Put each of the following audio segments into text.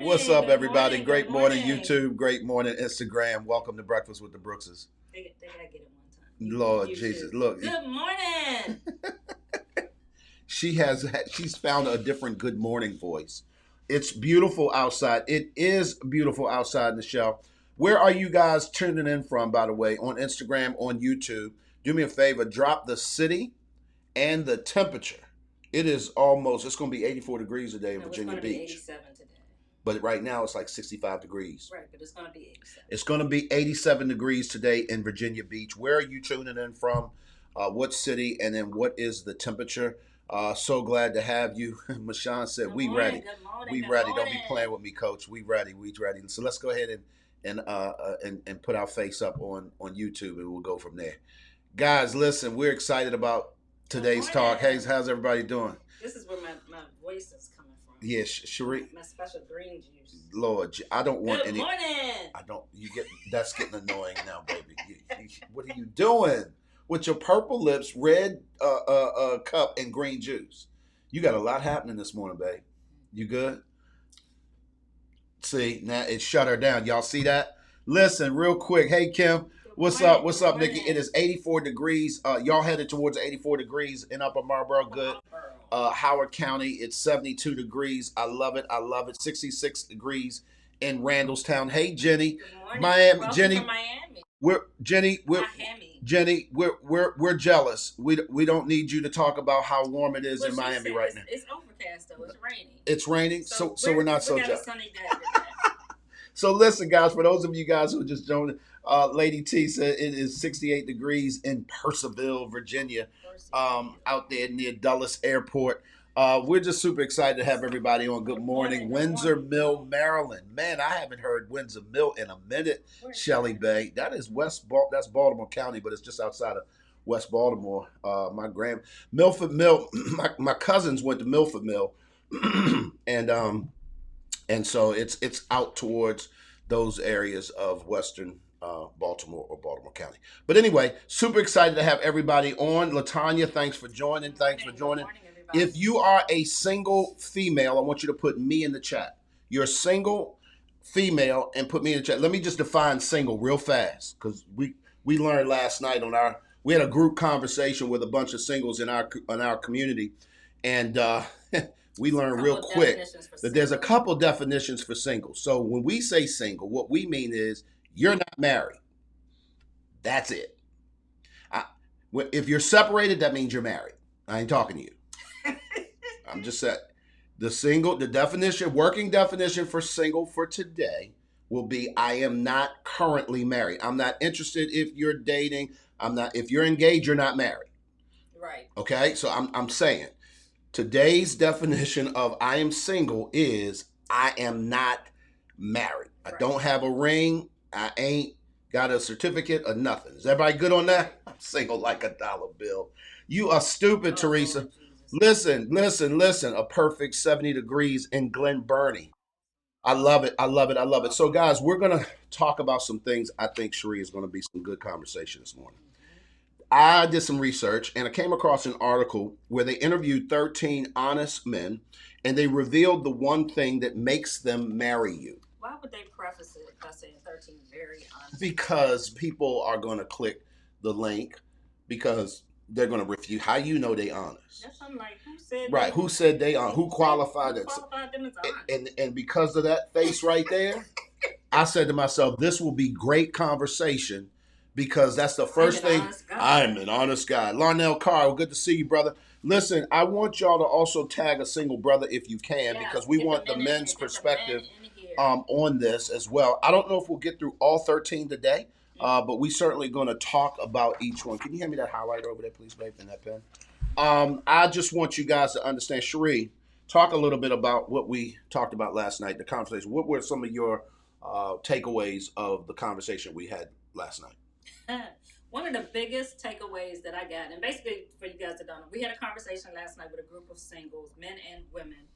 What's Hey, up, good everybody? morning. Good Great morning, morning. YouTube. Great morning, Instagram. Welcome to Breakfast with the Brookses. They gotta get it one time. Lord You Jesus, too. look, Good morning. she's found a different good morning voice. It's beautiful outside. It is beautiful outside, Michelle. Where are you guys tuning in from, by the way? On Instagram, on YouTube. Do me a favor, drop the city and the temperature. It is almost. It's going to be 84 degrees today in No, it's Virginia gonna be Beach. 87 today. But right now it's like 65 degrees. Right, but it's gonna be 87. It's going to be 87 degrees today in Virginia Beach. Where are you tuning in from? What city? And then what is the temperature? So glad to have you. Mashawn said, Good "We morning. ready. Good morning. We Good ready. Don't be morning. playing with me, Coach. We ready. We ready." So let's go ahead and put our face up on YouTube, and we'll go from there. Guys, listen, we're excited about Good today's talk. Hey, morning. how's everybody doing? This is where my voice is coming from. Yeah, Cherie. My special green juice. Lord, I don't want Good any. morning. I don't. You get that's getting annoying now, baby. What are you doing with your purple lips, red cup, and green juice? You got a lot happening this morning, babe. You good? See, now it shut her down. Y'all see that? Listen, real quick. Hey, Kim. Good What's morning. up? What's Good up, Nikki? It morning. is 84 degrees. Y'all headed towards 84 degrees in Upper Marlboro. Good. Howard County, it's 72 degrees. I love it. I love it. 66 degrees in Randallstown. Hey, Jenny. Good morning. Miami. Welcome Jenny. from Miami. We're Jenny. Miami. Jenny. We're jealous. We don't need you to talk about how warm it is Well, in she Miami said right now. it's overcast though. It's raining. It's raining, so we're not so we got a jealous. sunny day today. So listen, guys, for those of you guys who just joined, Lady T said it is 68 degrees in Purcellville, Virginia, out there near Dulles Airport. We're just super excited to have everybody on. Good morning, Windsor Mill, Maryland. Man, I haven't heard Windsor Mill in a minute. Shelley Bay, that is that's Baltimore County, but it's just outside of West Baltimore. Milford Mill. My cousins went to Milford Mill, and so it's out towards those areas of Western Baltimore or Baltimore County. But anyway, super excited to have everybody on. Latanya, thanks for joining. Thanks for joining. If you are a single female, I want you to put me in the chat. You're a single female and put me in the chat. Let me just define single real fast because we learned last night we had a group conversation with a bunch of singles in our community, and we learned real quick that there's a couple definitions for single. So when we say single, what we mean is you're not married. That's it. I, if you're separated, that means you're married. I ain't talking to you. I'm just saying the definition, working definition for single for today will be I am not currently married. I'm not interested if you're dating. If you're engaged, you're not married. Right. Okay? So I'm saying today's definition of I am single is I am not married. I don't have a ring. I ain't got a certificate or nothing. Is everybody good on that? I'm single like a dollar bill. You are stupid, Teresa. Listen. A perfect 70 degrees in Glen Burnie. I love it. I love it. I love it. So, guys, we're going to talk about some things. I think, Cherie, is going to be some good conversation this morning. I did some research and I came across an article where they interviewed 13 honest men and they revealed the one thing that makes them marry you. Why would they preface it by saying 13 very honest? Because people are going to click the link because they're going to refute. How you know they honest? That's I'm like, who said right? Who said they are? Who qualified it? Them as honest? And because of that face right there, I said to myself, this will be great conversation because that's the first thing. I'm an honest guy. Larnell Carr, good to see you, brother. Listen, I want y'all to also tag a single brother if you can, because we want the men's perspective on this as well. I don't know if we'll get through all 13 today, but we certainly going to talk about each one. Can you hand me that highlighter over there, please, babe, and that pen? I just want you guys to understand. Cherie, talk a little bit about what we talked about last night, the conversation. What were some of your takeaways of the conversation we had last night? One of the biggest takeaways that I got, and basically for you guys that don't know, we had a conversation last night with a group of singles, men and women,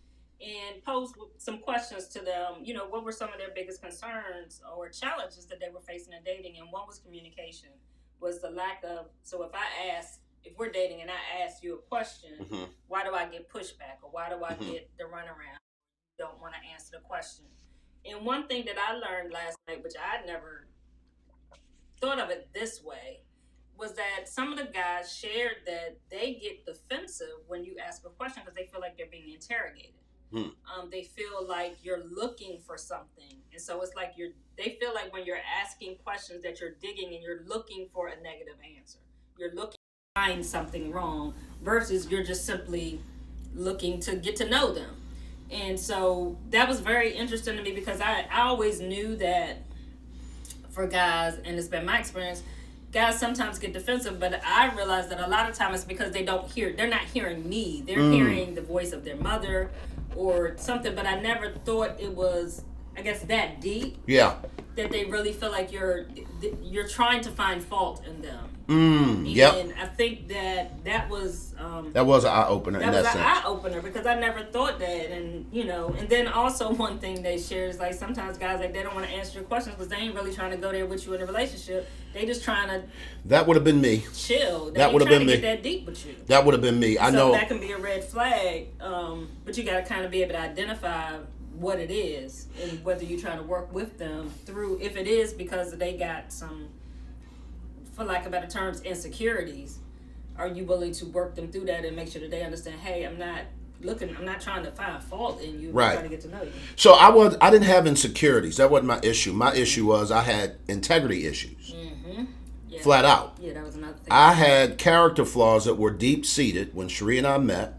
and posed some questions to them. You know, what were some of their biggest concerns or challenges that they were facing in dating? And one was communication, was the lack of. So if we're dating and I ask you a question, why do I get pushback or why do I get the runaround? You don't want to answer the question. And one thing that I learned last night, which I never thought of it this way, was that some of the guys shared that they get defensive when you ask a question because they feel like they're being interrogated. They feel like you're looking for something, and so it's like they feel like when you're asking questions that you're digging and you're looking for a negative answer. You're looking to find something wrong versus you're just simply looking to get to know them. And so that was very interesting to me because I always knew that for guys, and it's been my experience, guys sometimes get defensive, but I realize that a lot of times it's because they're not hearing me. They're hearing the voice of their mother or something, but I never thought it was, I guess, that deep. Yeah. That they really feel like you're trying to find fault in them. Yep. And I think that was that was an eye opener. That was an eye opener because I never thought that, and and then also one thing they share is like sometimes guys like they don't want to answer your questions because they ain't really trying to go there with you in a relationship. They just trying to. That would have been me. Chill. That would have been me. Get that deep with you. That would have been me. I know that can be a red flag, but you got to kind of be able to identify what it is and whether you're trying to work with them through. If it is because they got some, for lack of better terms, insecurities, are you willing to work them through that and make sure that they understand, hey, I'm not trying to find fault in you. Right. I'm trying to get to know you. So I didn't have insecurities. That wasn't my issue. My issue was I had integrity issues. Yeah. Flat out. Yeah, that was another thing. I had character flaws that were deep seated when Cherie and I met,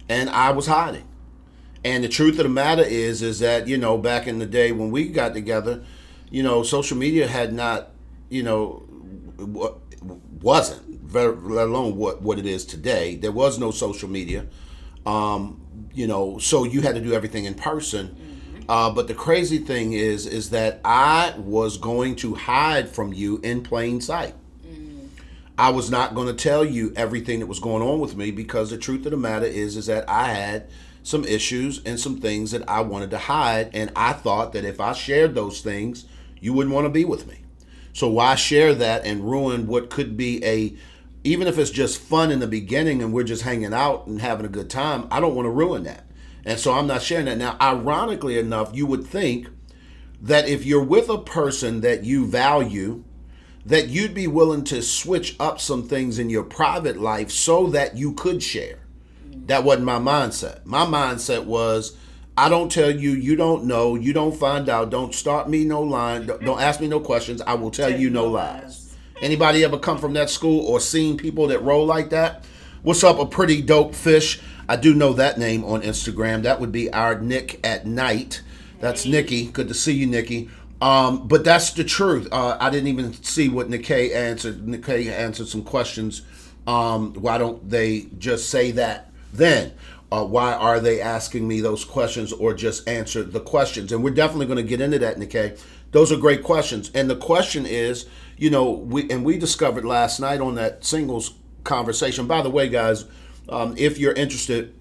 and I was hiding. And the truth of the matter is that, back in the day when we got together, social media had not, wasn't, let alone what it is today. There was no social media, so you had to do everything in person. But the crazy thing is that I was going to hide from you in plain sight. I was not going to tell you everything that was going on with me because the truth of the matter is that I had some issues and some things that I wanted to hide, and I thought that if I shared those things, you wouldn't want to be with me. So why share that and ruin what could be even if it's just fun in the beginning and we're just hanging out and having a good time, I don't want to ruin that. And so I'm not sharing that. Now, ironically enough, you would think that if you're with a person that you value, that you'd be willing to switch up some things in your private life so that you could share. That wasn't my mindset. My mindset was, I don't tell you, you don't know, you don't find out, don't start me no line, don't ask me no questions, I will tell you no lies. Anybody ever come from that school or seen people that roll like that? What's up, a pretty dope fish? I do know that name on Instagram. That would be our Nick at Night. That's Nikki. Good to see you, Nikki. But that's the truth. I didn't even see what Nikkei answered. Nikkei answered some questions. Why don't they just say that then? Why are they asking me those questions or just answer the questions? And we're definitely going to get into that, Nikkei. Those are great questions. And the question is, we discovered last night on that singles conversation. By the way, guys, if you're interested,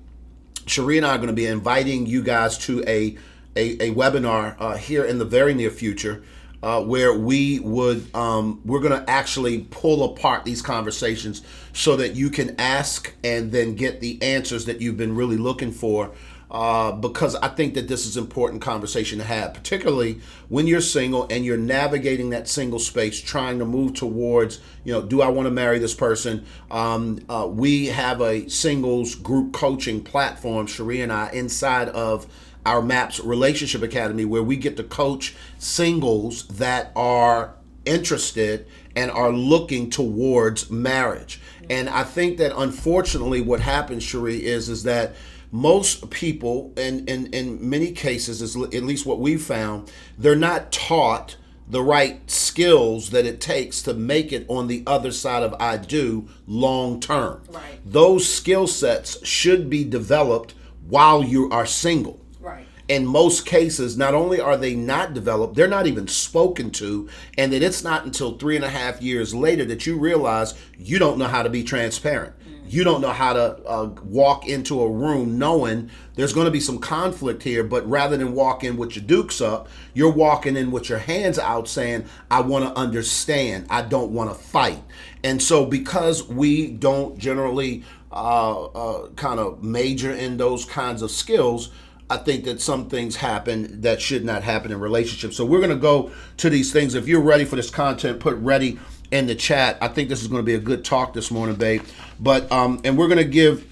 Cherie and I are going to be inviting you guys to a webinar here in the very near future where we're going to actually pull apart these conversations so that you can ask and then get the answers that you've been really looking for. Because I think that this is an important conversation to have, particularly when you're single and you're navigating that single space, trying to move towards, do I want to marry this person? We have a singles group coaching platform, Cherie and I, inside of our MAPS Relationship Academy, where we get to coach singles that are interested and are looking towards marriage. And I think that unfortunately what happens, Cherie, is that most people, and in many cases, is at least what we've found, they're not taught the right skills that it takes to make it on the other side of I do long term. Right. Those skill sets should be developed while you are single. Right. In most cases, not only are they not developed, they're not even spoken to, and that it's not until 3.5 years later that you realize you don't know how to be transparent. You don't know how to walk into a room knowing there's going to be some conflict here, but rather than walk in with your dukes up, you're walking in with your hands out saying, I want to understand. I don't want to fight. And so because we don't generally kind of major in those kinds of skills, I think that some things happen that should not happen in relationships. So we're going to go to these things. If you're ready for this content, put ready in the chat. I think this is going to be a good talk this morning, babe. But and we're going to give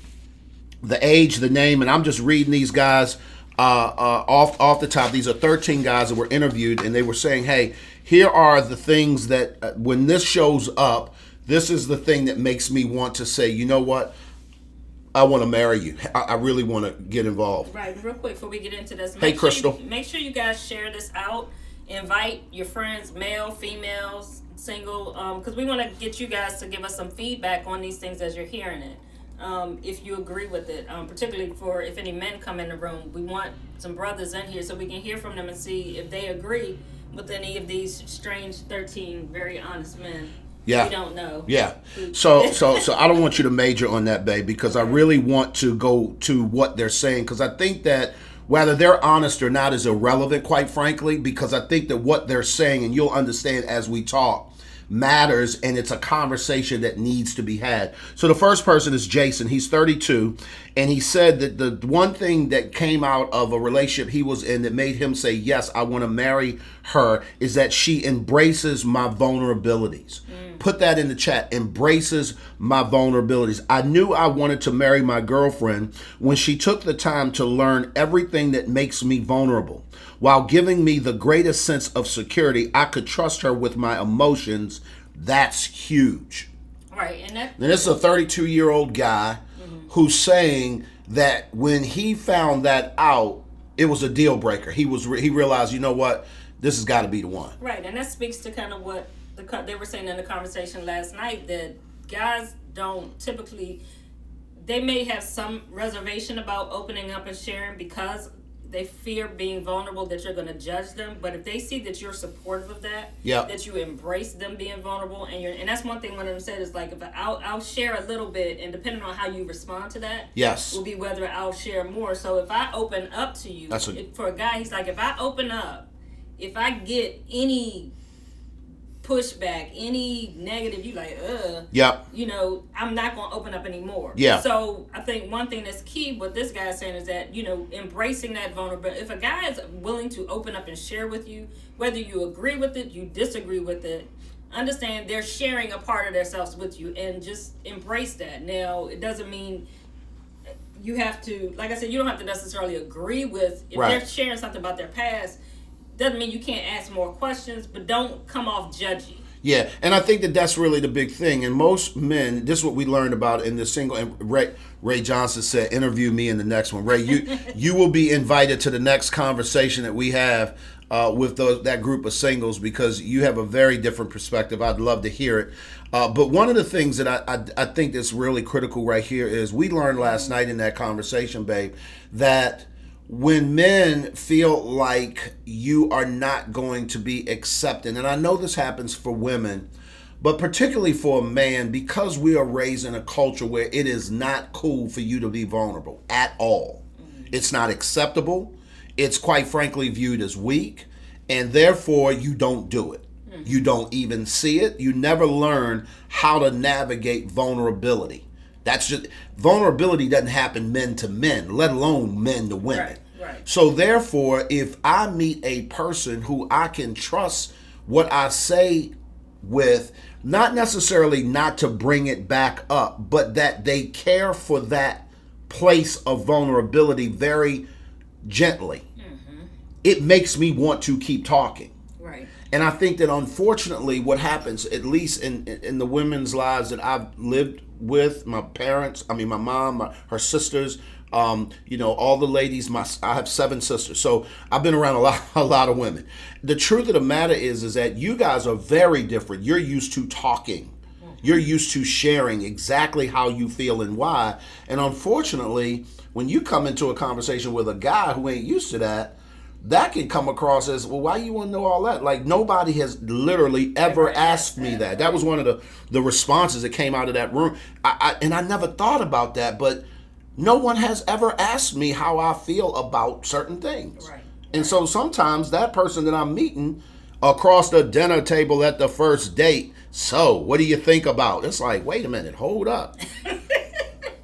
the age, the name, and I'm just reading these guys off the top. These are 13 guys that were interviewed, and they were saying, hey, here are the things that when this shows up, this is the thing that makes me want to say, you know what? I want to marry you. I really want to get involved. Right, real quick before we get into this. Hey, Crystal. Make sure you guys share this out. Invite your friends, male, females, single, because we want to get you guys to give us some feedback on these things as you're hearing it. If you agree with it, particularly for if any men come in the room, we want some brothers in here so we can hear from them and see if they agree with any of these strange 13 very honest men. Yeah. We don't know. Yeah. So I don't want you to major on that, babe, because I really want to go to what they're saying, because I think that whether they're honest or not is irrelevant, quite frankly, because I think that what they're saying, and you'll understand as we talk, matters, and it's a conversation that needs to be had. So the first person is Jason. He's 32, and he said that the one thing that came out of a relationship he was in that made him say, yes, I want to marry her, is that she embraces my vulnerabilities. Put that in the chat. Embraces my vulnerabilities. I knew I wanted to marry my girlfriend when she took the time to learn everything that makes me vulnerable. While giving me the greatest sense of security, I could trust her with my emotions. That's huge. Right. And this is a 32-year-old guy who's saying that when he found that out, it was a deal breaker. He realized, you know what, this has got to be the one. Right. And that speaks to kind of what they were saying in the conversation last night, that guys don't typically, they may have some reservation about opening up and sharing because they fear being vulnerable, that you're going to judge them. But if they see that you're supportive of that, that you embrace them being vulnerable, and that's one thing one of them said is like, if I'll share a little bit, and depending on how you respond to that, will be whether I'll share more. So if I open up to you, for a guy, he's like, if I open up, if I get any pushback, any negative, you like, you know, I'm not going to open up anymore. So I think one thing that's key, what this guy is saying, is that, you know, embracing that vulnerability. If a guy is willing to open up and share with you, whether you agree with it, you disagree with it, understand they're sharing a part of themselves with you, and just embrace that. Now, it doesn't mean you have to, like I said, you don't have to necessarily agree with, if they're sharing something about their past, doesn't mean you can't ask more questions, but don't come off judgy. Yeah, and I think that that's really the big thing. And most men, this is what we learned about in the single, and Ray Johnson said, interview me in the next one. Ray, you will be invited to the next conversation that we have with that group of singles, because you have a very different perspective. I'd love to hear it. But one of the things that I think that's really critical right here is we learned last night in that conversation, babe, that when men feel like you are not going to be accepted, and I know this happens for women, but particularly for a man, because we are raised in a culture where it is not cool for you to be vulnerable at all. It's not acceptable. It's quite frankly viewed as weak, and therefore you don't do it. You don't even see it. You never learn how to navigate vulnerability. That's just, vulnerability doesn't happen men to men, let alone men to women. Right. So therefore, if I meet a person who I can trust what I say with, not necessarily not to bring it back up, but that they care for that place of vulnerability very gently, it makes me want to keep talking. Right. And I think that unfortunately what happens, at least in the women's lives that I've lived with, my parents, my mom, her sisters, you know, all the ladies, I have 7 sisters, so I've been around a lot of women. The truth of the matter is that you guys are very different. You're used to talking. You're used to sharing exactly how you feel and why. And unfortunately, when you come into a conversation with a guy who ain't used to that, that can come across as, well, why you want to know all that? Like, nobody has literally ever asked me that. That was one of the responses that came out of that room. And I never thought about that, but no one has ever asked me how I feel about certain things. Right. And so sometimes that person that I'm meeting across the dinner table at the first date, so what do you think about? It's like, wait a minute, hold up.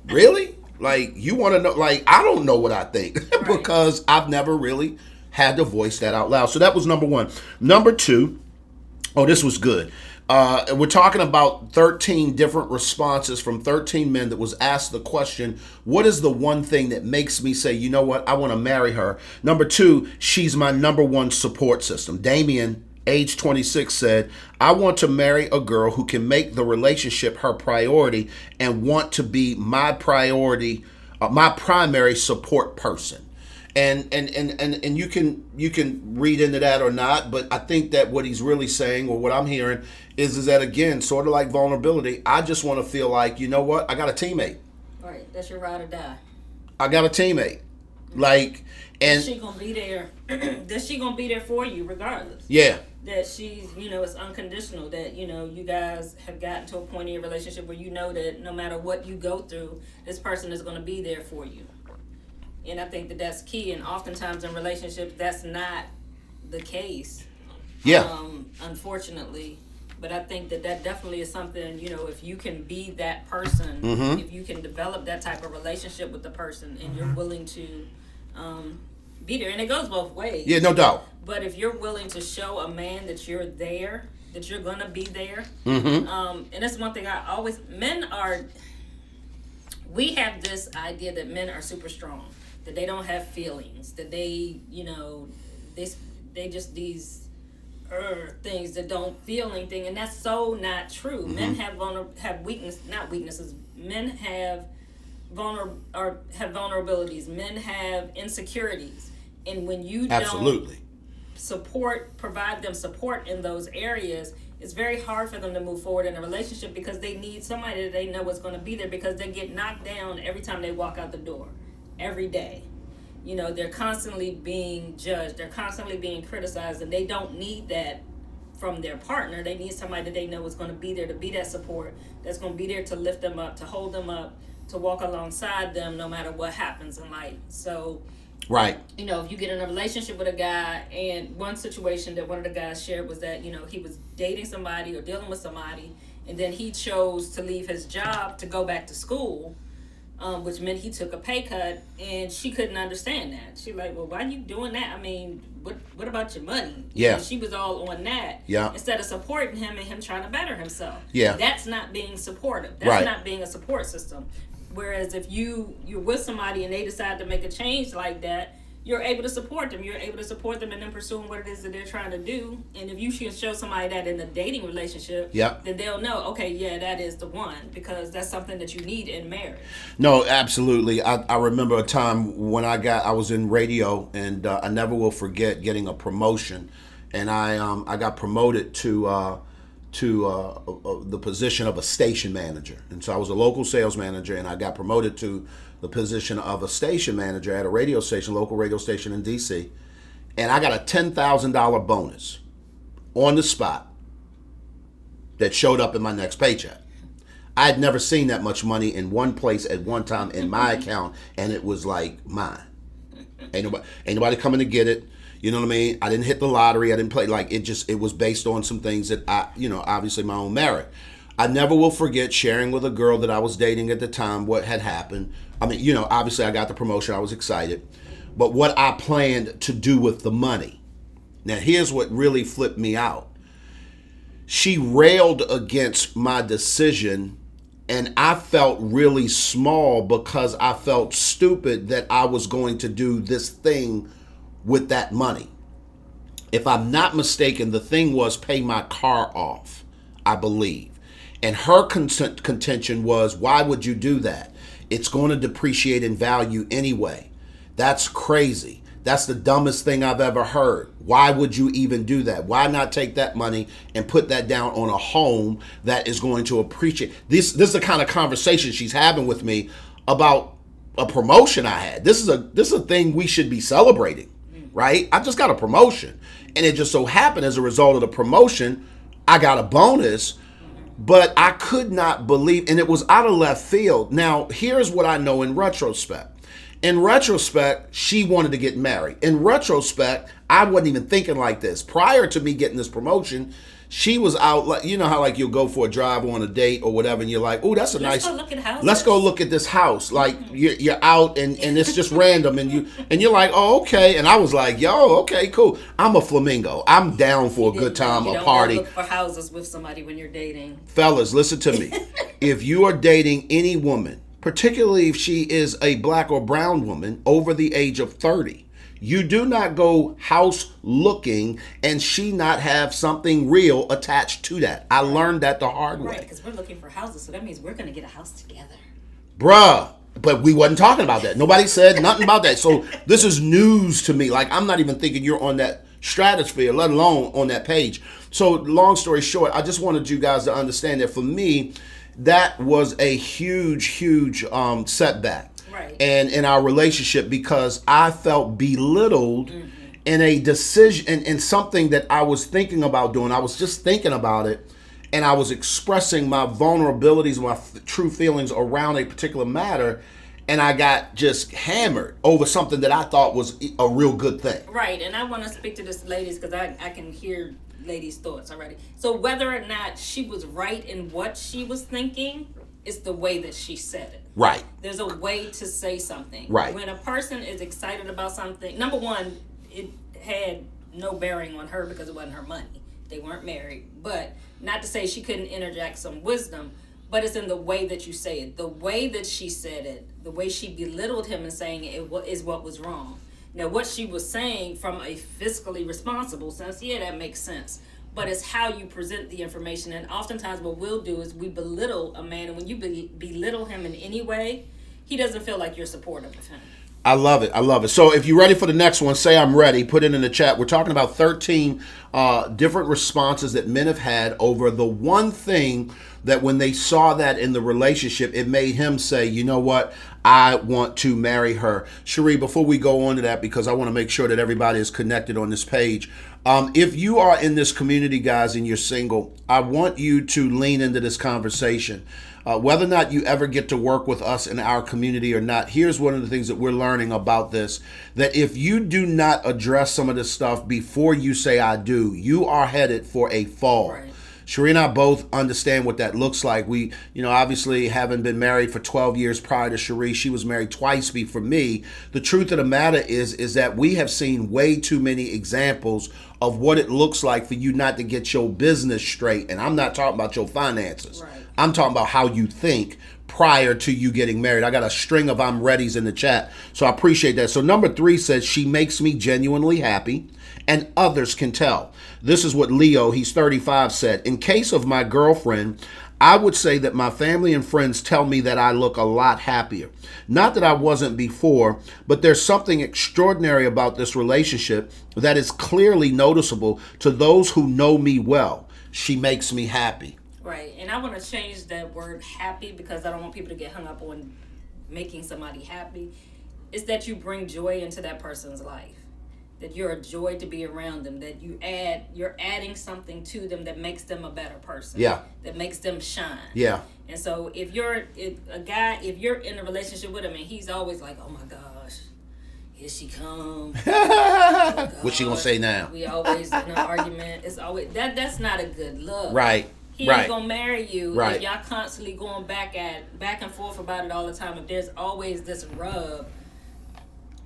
Really? Like, you want to know, like, I don't know what I think Right. because I've never really had to voice that out loud. So that was number one. Number two, oh, this was good. We're talking about 13 different responses from 13 men that was asked the question, what is the one thing that makes me say, you know what, I want to marry her? Number two, she's my number one support system. Damien, age 26, said, I want to marry a girl who can make the relationship her priority and want to be my priority, my primary support person. And you can read into that or not, but I think that what he's really saying, or what I'm hearing, is that, again, sort of like vulnerability. I just want to feel like, you know what, I got a teammate. Right. That's your ride or die. I got a teammate. Like, and She gonna be there. That she gonna be there for you regardless. yeah, That she's, it's unconditional. That you guys have gotten to a point in your relationship where you know that no matter what you go through, this person is gonna be there for you. And I think that that's key. And oftentimes in relationships, that's not the case. yeah, Unfortunately. But I think that definitely is something, if you can be that person, if you can develop that type of relationship with the person and you're willing to be there. And it goes both ways. yeah, no doubt. But if you're willing to show a man that you're there, that you're going to be there, and that's one thing we have this idea that men are super strong, that they don't have feelings, that they, they just these things that don't feel anything, and that's so not true. Men have weakness, not weaknesses. Men have have vulnerabilities. Men have insecurities, and when you Absolutely. don't provide them support in those areas, it's very hard for them to move forward in a relationship because they need somebody that they know is going to be there, because they get knocked down every time they walk out the door, every day. They're constantly being judged, they're constantly being criticized, and they don't need that from their partner. They need somebody that they know is going to be there to be that support, that's going to be there to lift them up, to hold them up, to walk alongside them no matter what happens in life. So, right. If you get in a relationship with a guy, and one situation that one of the guys shared was that, he was dating somebody or dealing with somebody, and then he chose to leave his job to go back to school, which meant he took a pay cut, and she couldn't understand that. She like, well, why are you doing that? I mean, what about your money? Yeah. And she was all on that. Yeah. Instead of supporting him and him trying to better himself. Yeah. That's not being supportive. That's Right. not being a support system. Whereas if you're with somebody and they decide to make a change like that, you're able to support them. You're able to support them in them pursuing what it is that they're trying to do. And if you can show somebody that in a dating relationship, Yep. then they'll know, okay, yeah, that is the one, because that's something that you need in marriage. No, absolutely. I remember a time when I was in radio, and I never will forget getting a promotion, and I got promoted to the position of a station manager. And so I was a local sales manager, and I got promoted to the position of a station manager at a radio station, local radio station in DC. And I got a $10,000 bonus on the spot that showed up in my next paycheck. I had never seen that much money in one place at one time in my account, and it was like mine. Ain't nobody coming to get it. You know what I mean? I didn't hit the lottery. I didn't play. Like, it was based on some things that obviously my own merit. I never will forget sharing with a girl that I was dating at the time what had happened. I mean, obviously I got the promotion. I was excited. But what I planned to do with the money. Now, here's what really flipped me out. She railed against my decision, and I felt really small because I felt stupid that I was going to do this thing with that money. If I'm not mistaken, the thing was pay my car off, I believe. And her contention was, why would you do that? It's going to depreciate in value anyway. That's crazy. That's the dumbest thing I've ever heard. Why would you even do that? Why not take that money and put that down on a home that is going to appreciate? This is the kind of conversation she's having with me about a promotion I had. This is a thing we should be celebrating, right? I just got a promotion, and it just so happened as a result of the promotion, I got a bonus. But I could not believe, and it was out of left field. Now, here's what I know in retrospect. In retrospect, she wanted to get married. In retrospect, I wasn't even thinking like this. Prior to me getting this promotion, she was out, like, you know how like you'll go for a drive on a date or whatever, and you're like, oh, that's a Let's nice. go look at houses. Let's go look at this house. Like you're out and it's just random, and you're like, oh, okay. And I was like, yo, okay, cool. I'm a flamingo. I'm down for a good time, You a don't party. look for houses with somebody when you're dating. Fellas, listen to me. If you are dating any woman, particularly if she is a black or brown woman over the age of 30, you do not go house looking and she not have something real attached to that. I learned that the hard way. Right, because we're looking for houses, so that means we're going to get a house together. Bruh. But we wasn't talking about that. Nobody said nothing about that. So this is news to me. Like, I'm not even thinking you're on that stratosphere, let alone on that page. So long story short, I just wanted you guys to understand that for me, that was a huge setback. Right. And in our relationship, because I felt belittled in a decision, in something that I was thinking about doing. I was just thinking about it, and I was expressing my vulnerabilities, my true feelings around a particular matter, and I got just hammered over something that I thought was a real good thing. Right, and I want to speak to this ladies because I can hear ladies' thoughts already. So whether or not she was right in what she was thinking, it's the way that she said it. Right. There's a way to say something. Right. When a person is excited about something, number one, it had no bearing on her because it wasn't her money. They weren't married. But not to say she couldn't interject some wisdom, but it's in the way that you say it. The way that she said it, the way she belittled him and saying it is what was wrong. Now, what she was saying from a fiscally responsible sense, yeah, that makes sense. But it's how you present the information. And oftentimes what we'll do is we belittle a man. And when you belittle him in any way, he doesn't feel like you're supportive of him. I love it. I love it. So if you're ready for the next one, say I'm ready. Put it in the chat. We're talking about 13 different responses that men have had over the one thing that when they saw that in the relationship, it made him say, you know what? I want to marry her. Cherie, before we go on to that, because I want to make sure that everybody is connected on this page. If you are in this community, guys, and you're single, I want you to lean into this conversation. Whether or not you ever get to work with us in our community or not, here's one of the things that we're learning about this, that if you do not address some of this stuff before you say I do, you are headed for a fall. Right. Cherie and I both understand what that looks like. We, obviously having been married for 12 years prior to Cherie, she was married twice before me. The truth of the matter is that we have seen way too many examples of what it looks like for you not to get your business straight. And I'm not talking about your finances. Right. I'm talking about how you think prior to you getting married. I got a string of I'm readies in the chat, so I appreciate that. So number 3 says, she makes me genuinely happy, and others can tell. This is what Leo, he's 35, said. In case of my girlfriend, I would say that my family and friends tell me that I look a lot happier. Not that I wasn't before, but there's something extraordinary about this relationship that is clearly noticeable to those who know me well. She makes me happy. Right, and I want to change that word happy because I don't want people to get hung up on making somebody happy. It's that you bring joy into that person's life, that you're a joy to be around them, that you're adding something to them that makes them a better person. Yeah. That makes them shine. Yeah. And so if you're in a relationship with him and he's always like, oh my gosh, here she comes. Oh, what's she gonna say now? We always in an argument. It's always that's not a good look. Right. He ain't gonna marry you Right. if y'all constantly going back and forth about it all the time. If there's always this rub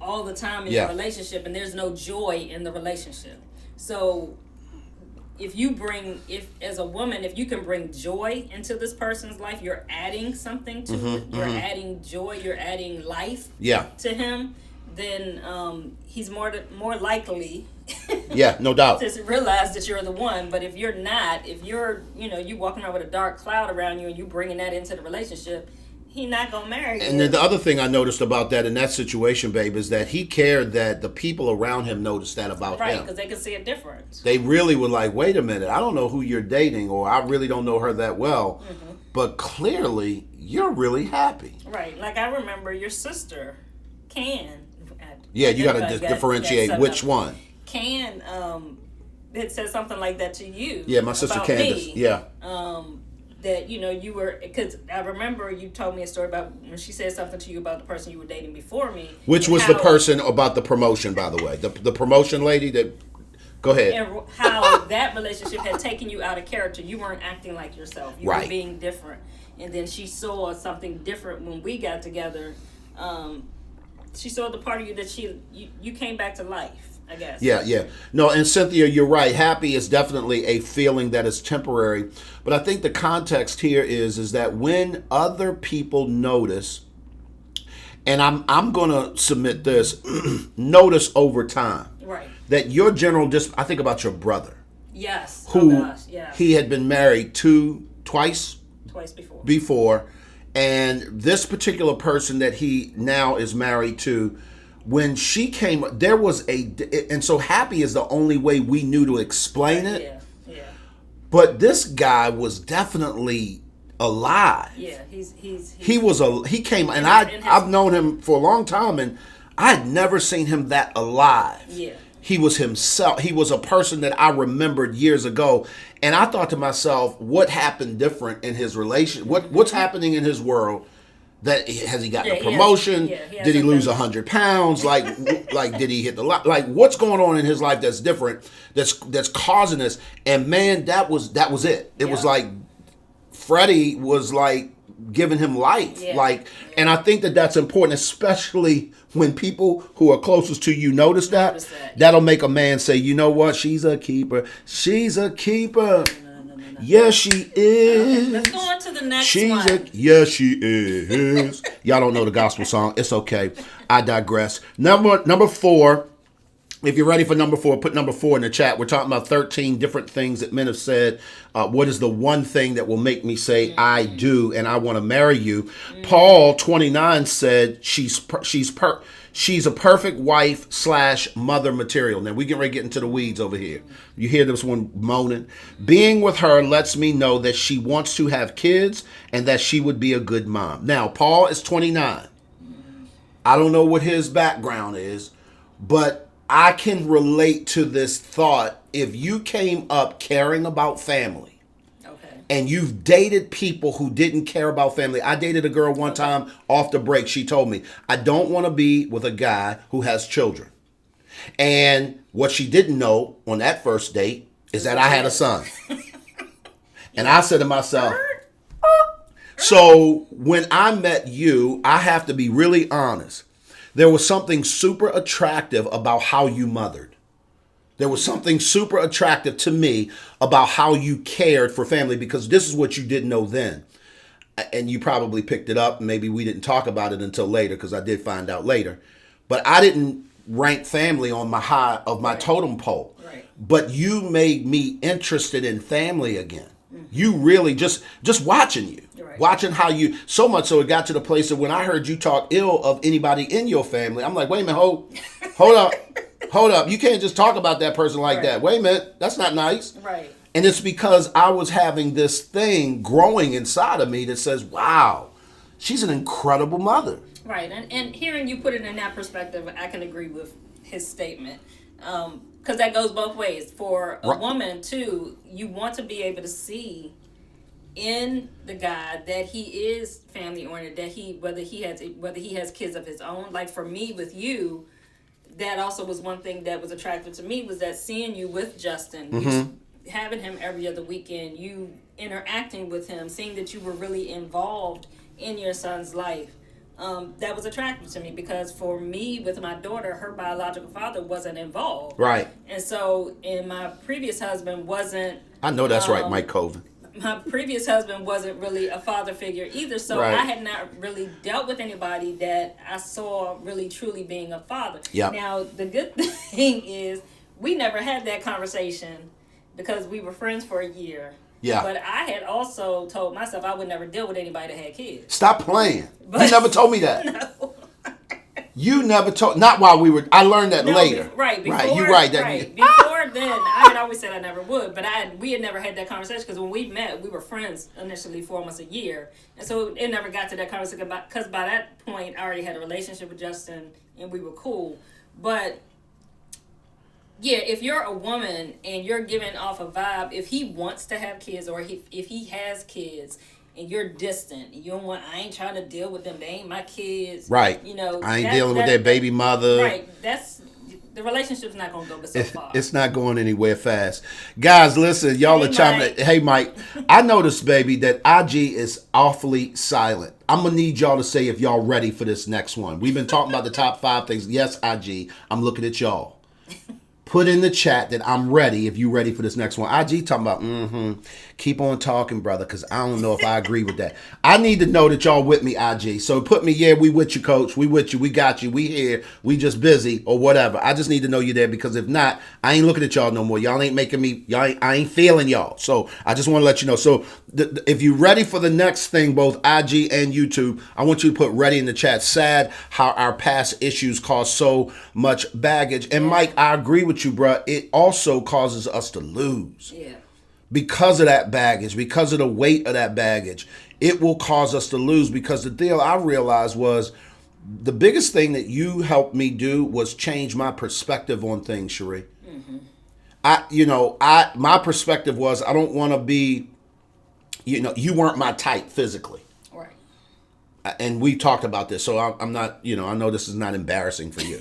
all the time in your relationship and there's no joy in the relationship. So if as a woman, if you can bring joy into this person's life, you're adding something to it. You're adding joy, you're adding life to him, then he's more likely yeah, no doubt, to realize that you're the one. But if you're not, if you're you walking around with a dark cloud around you and you bringing that into the relationship, he not gonna marry you. And then the other thing I noticed about that in that situation, babe, is that he cared that the people around him noticed that about him. Right, because they could see a difference. They really were like, wait a minute, I don't know who you're dating, or I really don't know her that well, but clearly you're really happy. Right, like I remember your sister, Can. Yeah, you got to differentiate which one. Can it said something like that to you. Yeah, my sister about Candace. Me. Yeah. that you were, because I remember you told me a story about when she said something to you about the person you were dating before me, Which and was the how person about the promotion, by the way. The promotion lady that. Go ahead. and how that relationship had taken you out of character. You weren't acting like yourself. You Right. were being different. And then she saw something different when we got together. She saw the part of you that you came back to life, I guess. Yeah, yeah. No, and Cynthia, you're right. Happy is definitely a feeling that is temporary. But I think the context here is that when other people notice, and I'm gonna submit this, notice over time. Right. That your general I think about your brother. Yes. Who oh gosh, yes. he had been married twice before. And this particular person that he now is married to, when she came, there was and so happy is the only way we knew to explain it. Yeah. But this guy was definitely alive. Yeah, he came, and I've known him for a long time, and I had never seen him that alive. Yeah. He was himself. He was a person that I remembered years ago. And I thought to myself, what happened different in his relation? What's happening in his world? That has he gotten a promotion? Did he lose 100 pounds? Like did he hit the lot? Like, what's going on in his life that's different? That's causing this? And man, that was it. It was like Freddie was like giving him life. And I think that's important, especially when people who are closest to you notice that. That'll make a man say, you know what, she's a keeper. She's a keeper. No. Yes, she is. Okay, let's go on to the next one. Yes, she is. Y'all don't know the gospel song. It's okay. I digress. Number 4. If you're ready for number 4, put number 4 in the chat. We're talking about 13 different things that men have said. What is the one thing that will make me say, I do, and I want to marry you? Paul 29 said she's a perfect wife / mother material. Now, we get ready to get into the weeds over here. You hear this one moaning. Being with her lets me know that she wants to have kids and that she would be a good mom. Now, Paul is 29. I don't know what his background is, but I can relate to this thought. If you came up caring about family, and you've dated people who didn't care about family. I dated a girl one time off the break. She told me, I don't want to be with a guy who has children. And what she didn't know on that first date is that I had a son. And I said to myself, so when I met you, I have to be really honest. There was something super attractive about how you mothered. There was something super attractive to me about how you cared for family, because this is what you didn't know then. And you probably picked it up. Maybe we didn't talk about it until later, because I did find out later. But I didn't rank family on my high of my totem pole. Right. But you made me interested in family again. Mm-hmm. You really just watching you. Watching how you, so much so it got to the place that when I heard you talk ill of anybody in your family, I'm like, wait a minute, hold up. You can't just talk about that person like that. Wait a minute, that's not nice. Right. And it's because I was having this thing growing inside of me that says, wow, she's an incredible mother. Right. And hearing you put it in that perspective, I can agree with his statement. Because that goes both ways. For a woman, too, you want to be able to see in the guy that he is family oriented, that whether he has kids of his own. Like for me with you, that also was one thing that was attractive to me, was that seeing you with Justin, you having him every other weekend, you interacting with him, seeing that you were really involved in your son's life. That was attractive to me, because for me with my daughter, her biological father wasn't involved. Right. And so, and my previous husband wasn't. I know that's right, Mike Colvin. My previous husband wasn't really a father figure either, so I had not really dealt with anybody that I saw really truly being a father. Yep. Now, the good thing is we never had that conversation because we were friends for a year. Yeah. But I had also told myself I would never deal with anybody that had kids. Stop playing. You never told me that. No. You never told, not while we were, I learned that later. Before, you're right. Before then, I had always said I never would, but we had never had that conversation, because when we met, we were friends initially for almost a year. And so it never got to that conversation, because by that point, I already had a relationship with Justin, and we were cool. But Yeah, if you're a woman and you're giving off a vibe, if he wants to have kids or if he has kids and you're distant, you don't want. I ain't trying to deal with them. They ain't my kids. Right. You know I ain't that dealing with their that that baby mother. right. That's the relationship's not gonna go but so far. It's not going anywhere fast. Guys, listen, y'all Hey, are chiming. Mike. Hey, Mike, I noticed, baby, that IG is awfully silent. I'm going to need y'all to say if y'all ready for this next one. We've been talking about the top 5 things. Yes, IG, I'm looking at y'all. Put in the chat that I'm ready if you ready for this next one. IG talking about, keep on talking, brother, because I don't know if I agree with that. I need to know that y'all with me, IG. So put me, yeah, we with you, coach. We with you. We got you. We here. We just busy or whatever. I just need to know you there because if not, I ain't looking at y'all no more. Y'all ain't making me, I ain't feeling y'all. So I just want to let you know. So if you ready for the next thing, both IG and YouTube, I want you to put ready in the chat. Sad how our past issues cause so much baggage. And Mike, I agree with you, bruh. It also causes us to lose. Yeah. Because of that baggage, because of the weight of that baggage, it will cause us to lose. Because the deal I realized was the biggest thing that you helped me do was change my perspective on things, Sheree. My perspective was I don't want to be, you weren't my type physically. Right. And we talked about this, so I'm not, I know this is not embarrassing for you.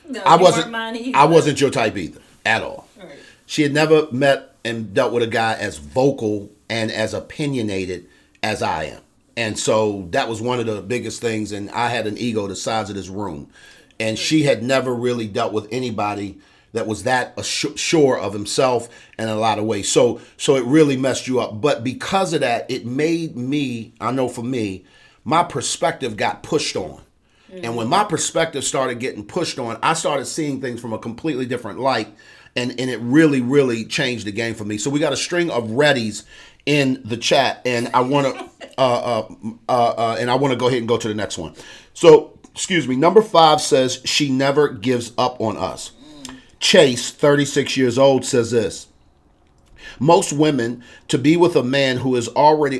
No, I you wasn't, weren't mine either. I wasn't your type either, at all. Right. She had never met and dealt with a guy as vocal and as opinionated as I am. And so that was one of the biggest things. And I had an ego the size of this room. And she had never really dealt with anybody that was that sure of himself in a lot of ways. So it really messed you up. But because of that, it made me, I know for me, my perspective got pushed on. And when my perspective started getting pushed on, I started seeing things from a completely different light. And it really, really changed the game for me. So we got a string of readies in the chat, and I want to go ahead and go to the next one. So, excuse me. Number 5 says she never gives up on us. Chase, 36 years old, says this. Most women want to be with a man who is already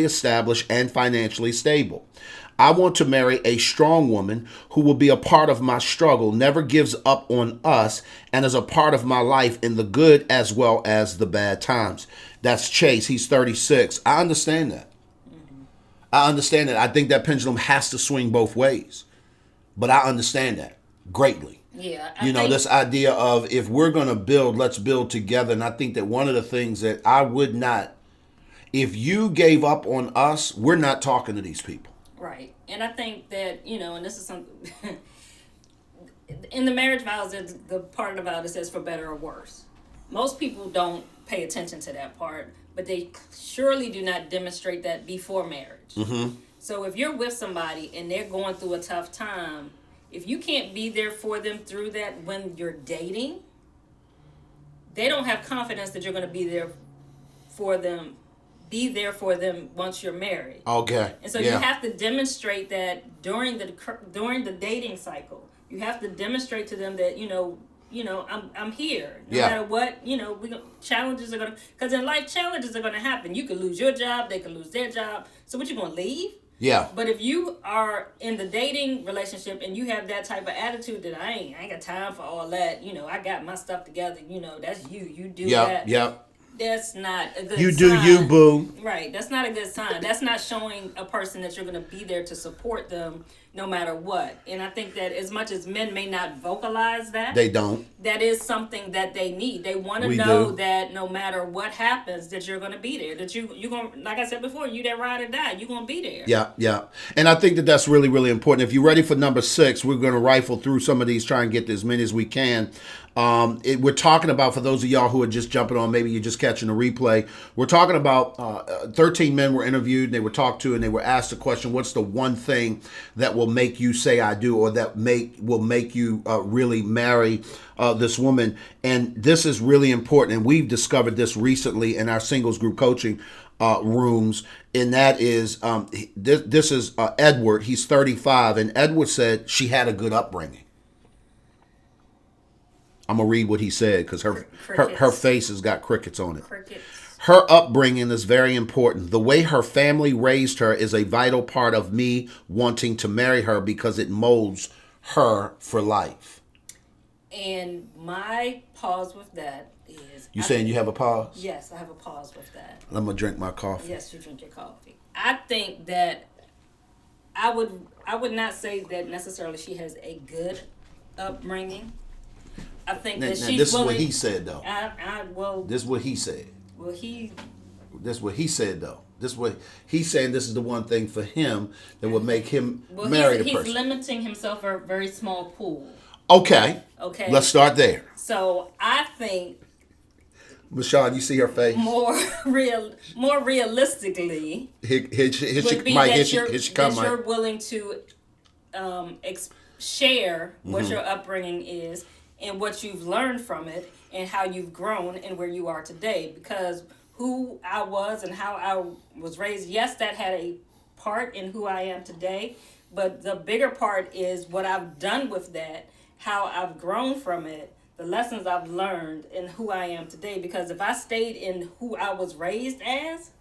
established and financially stable. I want to marry a strong woman who will be a part of my struggle, never gives up on us, and is a part of my life in the good as well as the bad times. That's Chase. He's 36. I understand that. I understand that. I think that pendulum has to swing both ways. But I understand that greatly. Yeah. This idea of if we're going to build, let's build together. And I think that one of the things that I would not, if you gave up on us, we're not talking to these people. Right. And I think that, and this is something, in the marriage vows, the part about it says for better or worse. Most people don't pay attention to that part, but they surely do not demonstrate that before marriage. Mm-hmm. So if you're with somebody and they're going through a tough time, if you can't be there for them through that when you're dating, they don't have confidence that you're going to be there for them once you're married. Okay. And so you have to demonstrate that during the dating cycle. You have to demonstrate to them that I'm here no matter what. Challenges are gonna, because in life challenges are gonna happen. You could lose your job, they could lose their job. So what, you gonna leave? Yeah. But if you are in the dating relationship and you have that type of attitude that I ain't got time for all that. I got my stuff together. That's you. You do that. Yeah. That's not a good sign. You do you, boo. Right. That's not a good sign. That's not showing a person that you're going to be there to support them no matter what. And I think that as much as men may not vocalize that, they don't. That is something that they need. They want to know that no matter what happens, that you're going to be there. That you're going to, like I said before, you that ride or die, you're going to be there. Yeah. And I think that that's really, really important. If you're ready for number 6, we're going to rifle through some of these, try and get as many as we can. We're talking about, for those of y'all who are just jumping on, maybe you're just catching a replay, we're talking about 13 men were interviewed, and they were talked to, and they were asked the question, what's the one thing that will make you say I do, or that will make you really marry this woman? And this is really important, and we've discovered this recently in our singles group coaching rooms, and that is this is Edward. He's 35, and Edward said she had a good upbringing. I'm going to read what he said because her face has got crickets on it. Crickets. Her upbringing is very important. The way her family raised her is a vital part of me wanting to marry her because it molds her for life. And my pause with that is... You saying you have a pause? Yes, I have a pause with that. I'm gonna drink my coffee. Yes, you drink your coffee. I think that I would not say that necessarily she has a good upbringing. I think that she's this willing... is what he said though. Well, This is what he said. Well, he... This is what he said though. This is what he's saying. This is the one thing for him that would make him marry the person. He's limiting himself for a very small pool. Okay. Okay. Let's start there. So I think, Michonne, you see her face. More realistically, you're willing to share what your upbringing is and what you've learned from it and how you've grown and where you are today. Because who I was and how I was raised, yes, that had a part in who I am today. But the bigger part is what I've done with that, how I've grown from it, the lessons I've learned, and who I am today. Because if I stayed in who I was raised as,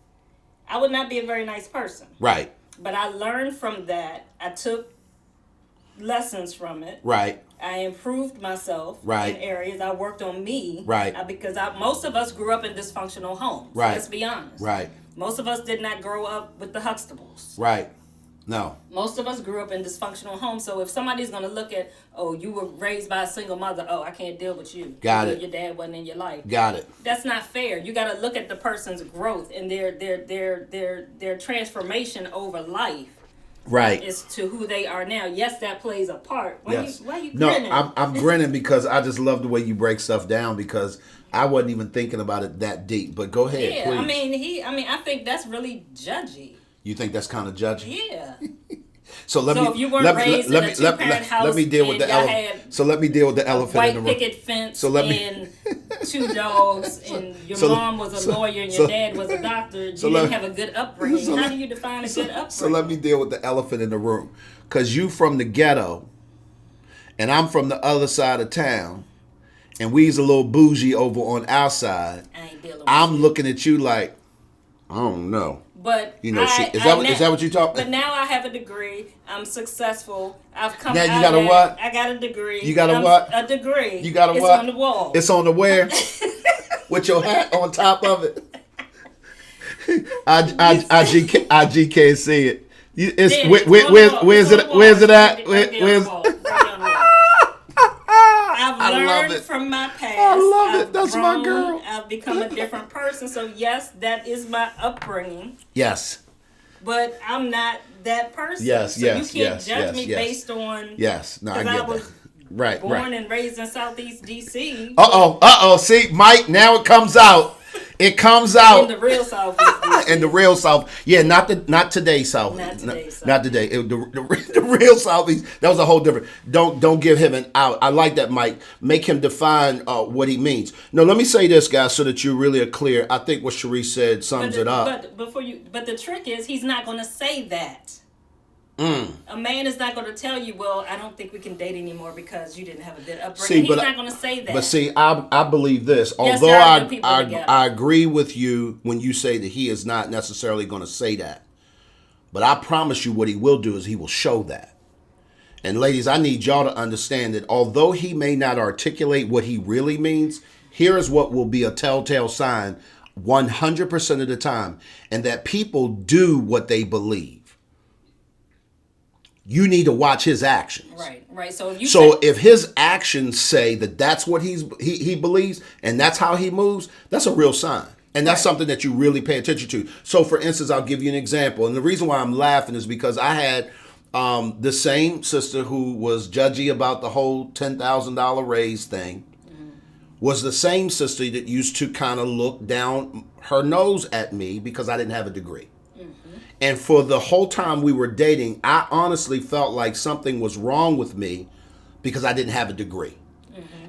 I would not be a very nice person. Right. But I learned from that. I took lessons from it. Right. I improved myself right. in areas. I worked on me. Right. Because most of us grew up in dysfunctional homes. Right. Let's be honest. Right. Most of us did not grow up with the Huxtables. Right. No. Most of us grew up in dysfunctional homes. So if somebody's going to look at, oh, you were raised by a single mother. Oh, I can't deal with you. Got it. Your dad wasn't in your life. Got it. That's not fair. You got to look at the person's growth and their transformation over life. Right. As to who they are now. Yes, that plays a part. Why are you grinning? No, I'm grinning because I just love the way you break stuff down because I wasn't even thinking about it that deep. But go ahead, yeah, please. I think that's really judgy. You think that's kind of judgy? Yeah. So if you weren't raised in a two-parent house, let me deal with the elephant. So let me deal with the elephant in the room. White picket fence and 2 dogs, and your mom was a lawyer and your dad was a doctor. You didn't have a good upbringing. How do you define a good upbringing? So let me deal with the elephant in the room. Because you from the ghetto, and I'm from the other side of town, and we's a little bougie over on our side. I ain't dealing with I'm looking at you like, I don't know. But is that what you talk? But now I have a degree. I'm successful. I've come. Now you got a what? I got a degree. You got a what? A degree. You got a it's what? It's on the wall. It's on the where? With your hat on top of it. IG can't see it. Where's it at? I've learned from my past. I love it. That's my girl. I've become a different person. So yes, that is my upbringing. Yes. But I'm not that person. Yes, so you can't judge me based on. Yes, no, I get that. Right, born and raised in Southeast DC. See, Mike, now it comes out. It comes out in the real South. In the real South, yeah, not today South. Not today. The real Southeast. That was a whole different. Don't give him an out. I like that, Mike. Make him define what he means. No, let me say this, guys, so that you really are clear. I think what Sharice said sums it up. But the trick is, he's not going to say that. A man is not going to tell you, well, I don't think we can date anymore because you didn't have a good upbringing. He's not going to say that. But see, I believe this. Although I agree with you when you say that he is not necessarily going to say that. But I promise you what he will do is he will show that. And ladies, I need y'all to understand that although he may not articulate what he really means, here is what will be a telltale sign 100% of the time. And that people do what they believe. You need to watch his actions. Right. So if his actions say that that's what he believes and that's how he moves, that's a real sign. And that's something that you really pay attention to. So for instance, I'll give you an example. And the reason why I'm laughing is because I had the same sister who was judgy about the whole $10,000 raise thing. Was the same sister that used to kind of look down her nose at me because I didn't have a degree. And for the whole time we were dating, I honestly felt like something was wrong with me because I didn't have a degree.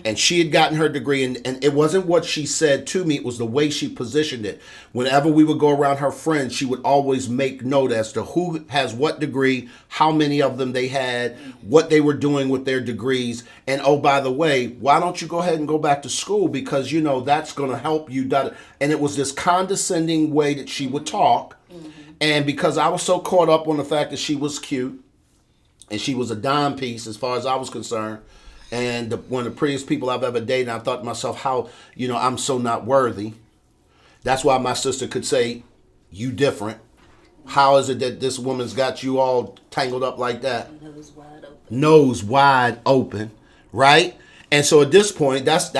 And she had gotten her degree, and it wasn't what she said to me, it was the way she positioned it. Whenever we would go around her friends, she would always make note as to who has what degree, how many of them they had, what they were doing with their degrees. And oh, by the way, why don't you go ahead and go back to school? Because, that's going to help you. And it was this condescending way that she would talk. And because I was so caught up on the fact that she was cute and she was a dime piece as far as I was concerned, and one of the prettiest people I've ever dated. And I thought to myself, how, I'm so not worthy. That's why my sister could say, you different. How is it that this woman's got you all tangled up like that? Nose wide open. Nose wide open, right? And so at this point, that's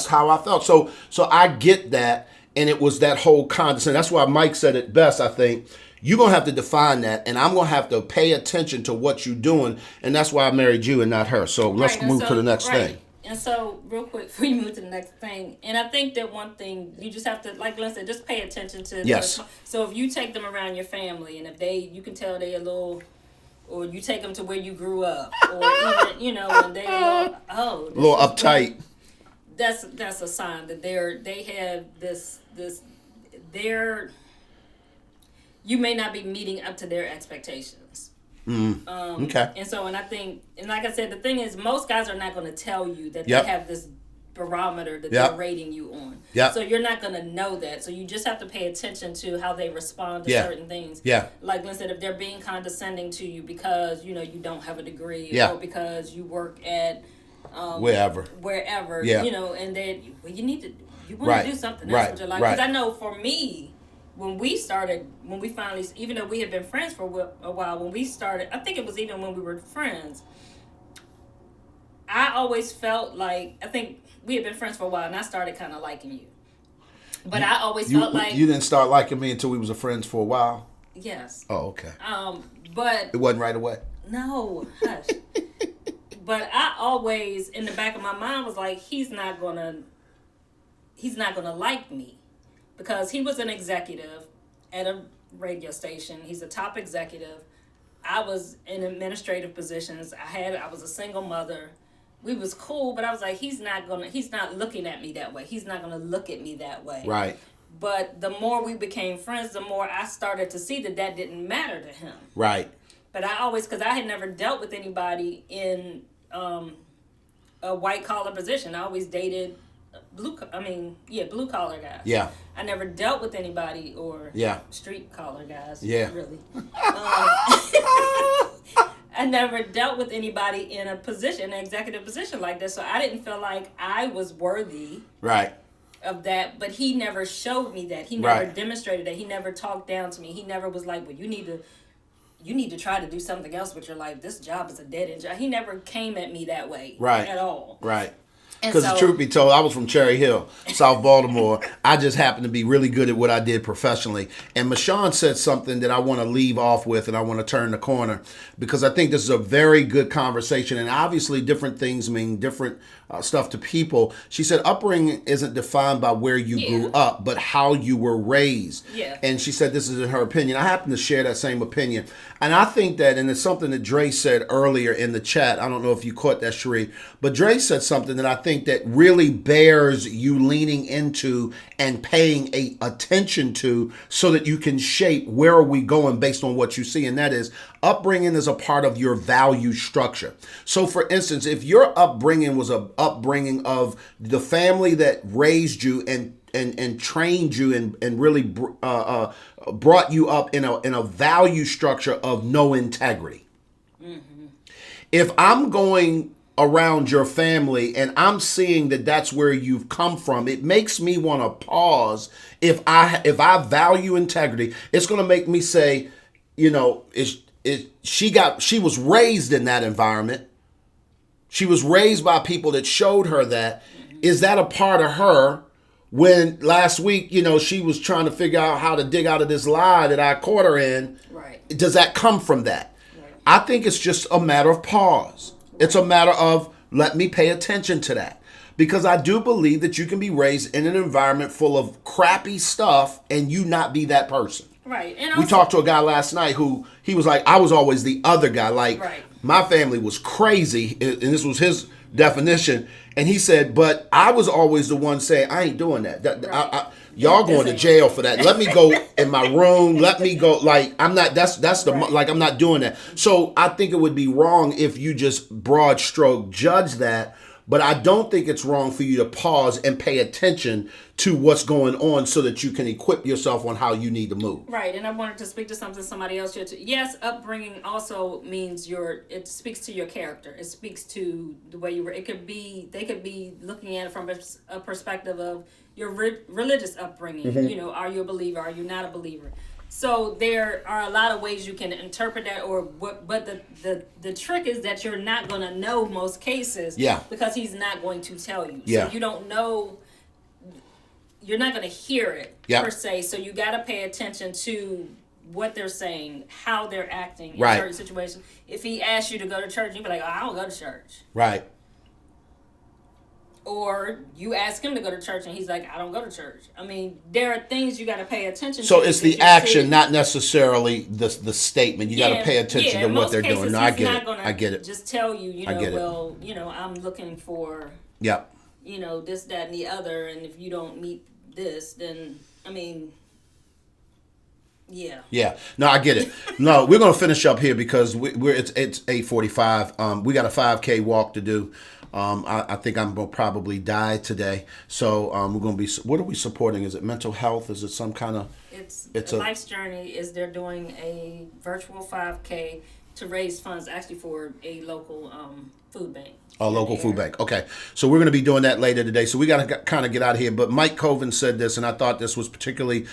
how I felt. So I get that, and it was that whole condescension. That's why Mike said it best, I think. You're going to have to define that, and I'm going to have to pay attention to what you're doing, and that's why I married you and not her. So let's move to the next thing. And so, real quick, before you move to the next thing, and I think that one thing, you just have to, like Glenn said, just pay attention to. Yes. So if you take them around your family, and if you can tell they a little, or you take them to where you grew up, or even, when they a little uptight. That's a sign that they have this, you may not be meeting up to their expectations. Okay. And I think, and like I said, the thing is, most guys are not going to tell you that they have this barometer that they're rating you on. Yep. So you're not going to know that. So you just have to pay attention to how they respond to certain things. Yeah. Like Glenn said, if they're being condescending to you because, you don't have a degree, or because you work at wherever, yeah. And then you want to do something else with your life. Because I know for me, when we finally, even though we had been friends for a while, when we started, I think it was even when we were friends, I always felt like, I think we had been friends for a while, and I started kind of liking you. But I always felt like... You didn't start liking me until we was friends for a while? Yes. Oh, okay. But... It wasn't right away? No, hush. But I always, in the back of my mind, was like, he's not gonna like me. Because he was an executive at a radio station. He's a top executive. I was in administrative positions. I was a single mother. We was cool, but I was like, he's not looking at me that way. He's not gonna look at me that way. Right. But the more we became friends, the more I started to see that didn't matter to him. Right. But because I had never dealt with anybody in a white collar position. I always dated blue collar guys. Yeah. I never dealt with anybody or street collar guys. Yeah. Really. I never dealt with anybody in an executive position like this, so I didn't feel like I was worthy. Right. Of that, but he never showed me that. He never demonstrated that. He never talked down to me. He never was like, "Well, you need to try to do something else with your life. This job is a dead end job." He never came at me that way at all. Right. Because the truth be told, I was from Cherry Hill, South Baltimore. I just happened to be really good at what I did professionally. And Mashawn said something that I want to leave off with, and I want to turn the corner, because I think this is a very good conversation. And obviously different things mean different stuff to people. She said upbringing isn't defined by where you grew up, but how you were raised. Yeah. And she said this is in her opinion. I happen to share that same opinion. And I think that, and it's something that Dre said earlier in the chat. I don't know if you caught that, Sheree, but Dre said something that I think that really bears you leaning into and paying attention to, so that you can shape where are we going based on what you see. And that is, upbringing is a part of your value structure. So for instance, if your upbringing was a upbringing of the family that raised you and trained you and really brought you up in a value structure of no integrity. Mm-hmm. If I'm going around your family and I'm seeing that that's where you've come from, it makes me want to pause. If I value integrity, it's going to make me say, she was raised in that environment. She was raised by people that showed her that. Is that a part of her? When last week, she was trying to figure out how to dig out of this lie that I caught her in. Right. Does that come from that? Right. I think it's just a matter of pause. Right. It's a matter of, let me pay attention to that. Because I do believe that you can be raised in an environment full of crappy stuff and you not be that person. Right. And we talked to a guy last night who, he was like, I was always the other guy. Like, my family was crazy, and this was his definition. And he said, but I was always the one saying, I ain't doing that. Y'all going to jail for that. Let me go in my room. Let me go. Like, I'm not, I'm not doing that. So I think it would be wrong if you just broad stroke judge that. But I don't think it's wrong for you to pause and pay attention to what's going on so that you can equip yourself on how you need to move. Right, and I wanted to speak to something somebody else shared too. Yes, upbringing also means it speaks to your character. It speaks to the way you were. They could be looking at it from a perspective of your religious upbringing. Mm-hmm. Are you a believer? Are you not a believer? So there are a lot of ways you can interpret that, but the trick is that you're not going to know most cases, because he's not going to tell you. So you don't know. You're not going to hear it per se. So you got to pay attention to what they're saying, how they're acting in certain situations. If he asks you to go to church, you be like, "Oh, I don't go to church." Right. Or you ask him to go to church and he's like, "I don't go to church." I mean, there are things you got to pay attention to. So it's the action, not necessarily the statement. You got to pay attention to what they're doing. No, I get it. I get it. Just tell you, I'm looking for, this, that, and the other, and if you don't meet this, then, I mean, yeah. Yeah. No, I get it. No, we're gonna finish up here because it's 8:45. We got a 5K walk to do. I think I'm gonna probably die today. So we're gonna be. What are we supporting? Is it mental health? Is it some kind of? It's a Life's Journey. They're doing a virtual 5K to raise funds actually for a local food bank. A local food bank. Okay. So we're going to be doing that later today. So we got to kind of get out of here. But Mike Coven said this, and I thought this was particularly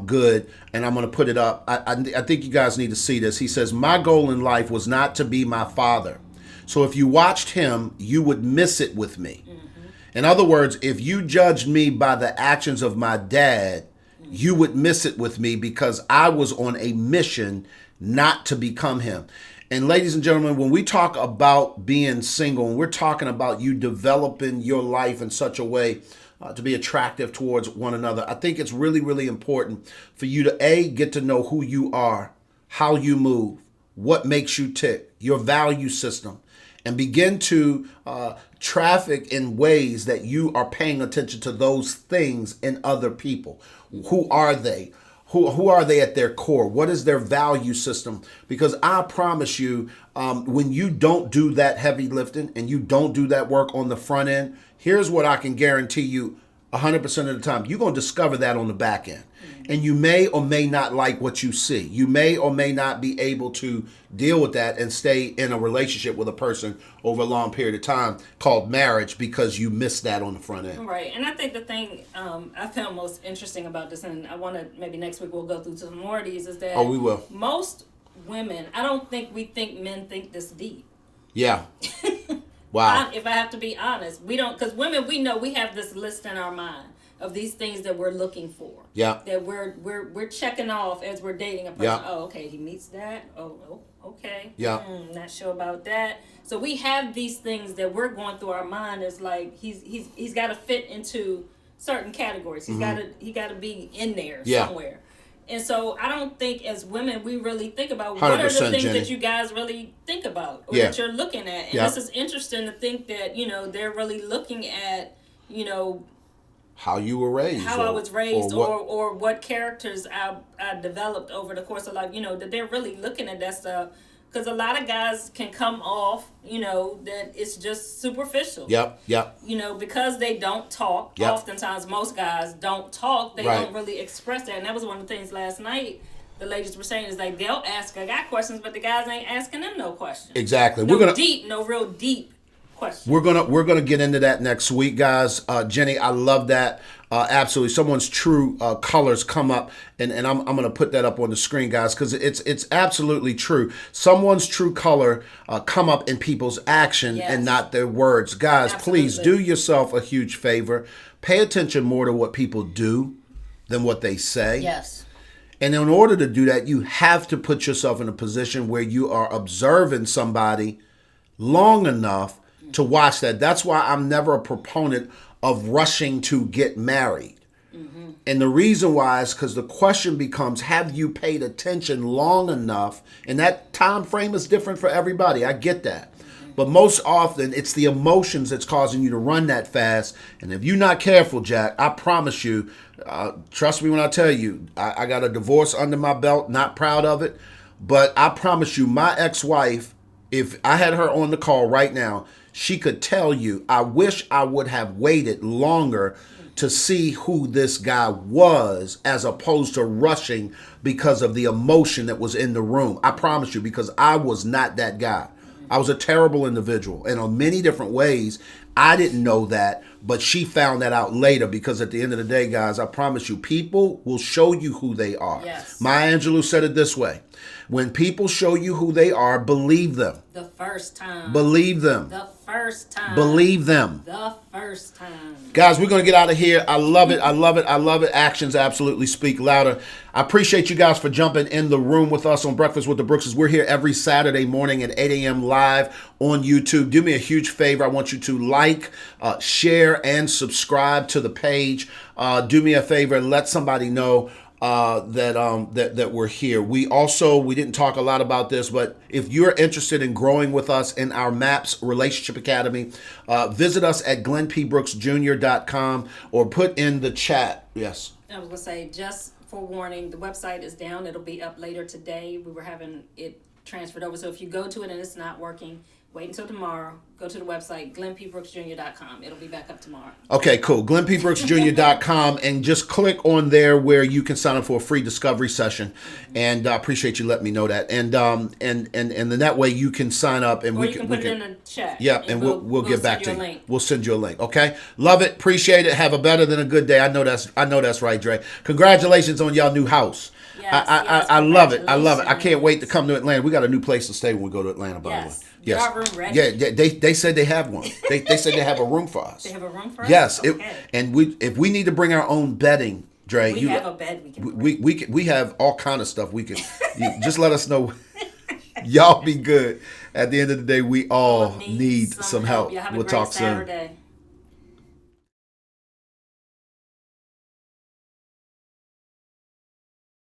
good, and I'm going to put it up. I think you guys need to see this. He says, "My goal in life was not to be my father. So if you watched him, you would miss it with me." Mm-hmm. In other words, if you judged me by the actions of my dad, you would miss it with me because I was on a mission not to become him. And ladies and gentlemen, when we talk about being single, and we're talking about you developing your life in such a way to be attractive towards one another, I think it's really, really important for you to, get to know who you are, how you move, what makes you tick, your value system, and begin to traffic in ways that you are paying attention to those things in other people. Who are they? Who are they at their core? What is their value system? Because I promise you, when you don't do that heavy lifting and you don't do that work on the front end, here's what I can guarantee you 100% of the time. You're going to discover that on the back end. And you may or may not like what you see. You may or may not be able to deal with that and stay in a relationship with a person over a long period of time called marriage because you missed that on the front end. Right. And I think the thing I found most interesting about this, and I want to, maybe next week we'll go through some more of these, is that we will. Most women, I don't think we think men think this deep. Yeah. Wow. If I have to be honest, we don't, because women, we know we have this list in our mind of these things that we're looking for. Yeah. That we're checking off as we're dating a person. Yeah. Oh, okay, he meets that. Oh, okay. Yeah. Not sure about that. So we have these things that we're going through our mind as like he's got to fit into certain categories. He got to be in there somewhere. And so I don't think as women we really think about what are the things Jenny. that you guys really think about or that you're looking at. And this is interesting to think that, they're really looking at, how you were raised. How I was raised or what characters I developed over the course of life, that they're really looking at that stuff. Because a lot of guys can come off, that it's just superficial. Yep. Because they don't talk. Yep. Oftentimes, most guys don't talk. They don't really express that. And that was one of the things last night the ladies were saying is like they'll ask a guy questions, but the guys ain't asking them no questions. Exactly. No real deep questions. We're gonna get into that next week, guys. Jenny, I love that. Absolutely, someone's true colors come up, and I'm gonna put that up on the screen, guys, because it's absolutely true. Someone's true color come up in people's action and not their words, guys. Absolutely. Please do yourself a huge favor. Pay attention more to what people do than what they say. Yes. And in order to do that, you have to put yourself in a position where you are observing somebody long enough to watch that. That's why I'm never a proponent of rushing to get married. Mm-hmm. And the reason why is because the question becomes, have you paid attention long enough? And that time frame is different for everybody. I get that. Mm-hmm. But most often, it's the emotions that's causing you to run that fast. And if you're not careful, Jack, I promise you, trust me when I tell you, I got a divorce under my belt, not proud of it. But I promise you, my ex-wife, if I had her on the call right now, she could tell you, I wish I would have waited longer to see who this guy was as opposed to rushing because of the emotion that was in the room. I promise you, because I was not that guy. I was a terrible individual. And on many different ways, I didn't know that, but she found that out later because at the end of the day, guys, I promise you, people will show you who they are. Yes. Maya Angelou said it this way. When people show you who they are, believe them. The first time. Believe them. The first time. Believe them. The first time. Guys, we're going to get out of here. I love it. I love it. I love it. Actions absolutely speak louder. I appreciate you guys for jumping in the room with us on Breakfast with the Brookses. We're here every Saturday morning at 8 a.m. live on YouTube. Do me a huge favor. I want you to like, share, and subscribe to the page. Do me a favor and let somebody know that we're here. We didn't talk a lot about this, but if you're interested in growing with us in our MAPS Relationship Academy, visit us at glennpbrooksjr.com or put in the chat. Yes. I was going to say, just for warning, the website is down. It'll be up later today. We were having it transferred over. So if you go to it and it's not working, wait until tomorrow. Go to the website, glennpbrooksjr.com. It'll be back up tomorrow. Okay, cool. glennpbrooksjr.com, and just click on there where you can sign up for a free discovery session. And I appreciate you letting me know that. And then that way you can sign up and or we you can put it in the chat. Yeah, and we'll get back to you. Link. We'll send you a link. Okay, love it, appreciate it. Have a better than a good day. I know that's right, Dre. Congratulations on y'all new house. Yes, I love it. I love it. I can't wait to come to Atlanta. We got a new place to stay when we go to Atlanta, by the way. Yes. Our room ready? Yeah, they said they have one. They said they have a room for us. They have a room for us? Yes. Okay. If we need to bring our own bedding, Dre, we have a bed we can bring. We have all kind of stuff we can. Just let us know. Y'all be good. At the end of the day, we all need some help. Have a we'll great talk Saturday. soon.